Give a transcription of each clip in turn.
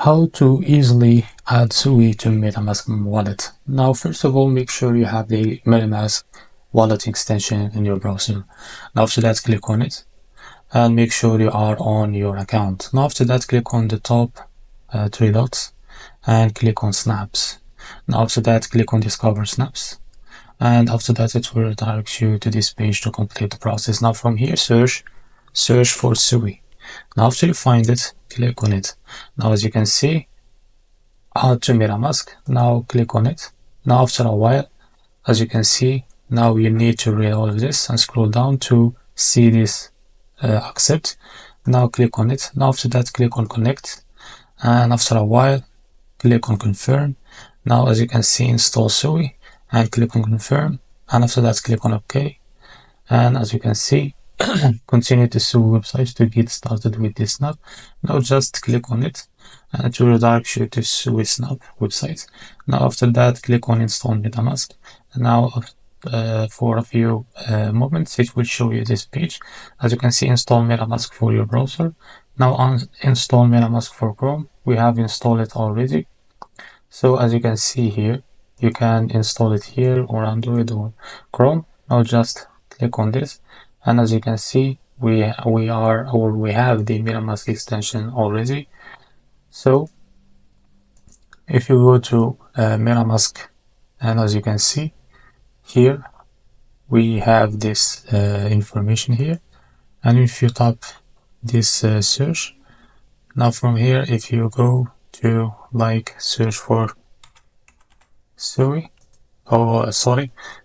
How to easily add SUI to MetaMask Wallet. Now, first of all, make sure you have the MetaMask Wallet extension in your browser. Now, after that, click on it and make sure you are on your account. Now, after that, click on the top three dots and click on Snaps. Now, after that, click on Discover Snaps. And after that, it will redirect you to this page to complete the process. Now, from here, search for SUI. Now, after you find it, click on it. Now, as you can see, add to MetaMask. Now click on it. Now after a while, as you can see, now you need to read all of this and scroll down to see this accept. Now click on it. Now after that, click on connect, and after a while, click on confirm. Now as you can see, install SUI and click on confirm, and after that, click on OK. And as you can see, continue to SUI website to get started with this snap. Now just click on it and it will redirect you to SUI snap website. Now after that, click on install MetaMask. And now for a few moments, it will show you this page. As you can see, install MetaMask for your browser. Now install MetaMask for Chrome. We have installed it already. So as you can see here, you can install it here or Android or Chrome. Now just click on this, and as you can see, we have the MetaMask extension already. So if you go to MetaMask, and as you can see here, we have this information here, and if you tap this search, now from here, if you go to search for SUI,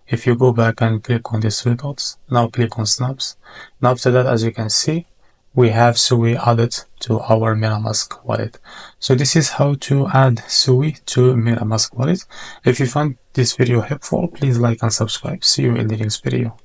if you go back and click on these three dots, now click on snaps. Now after that, as you can see, we have SUI added to our MetaMask wallet. So this is how to add SUI to MetaMask wallet. If you found this video helpful, please like and subscribe. See you in the next video.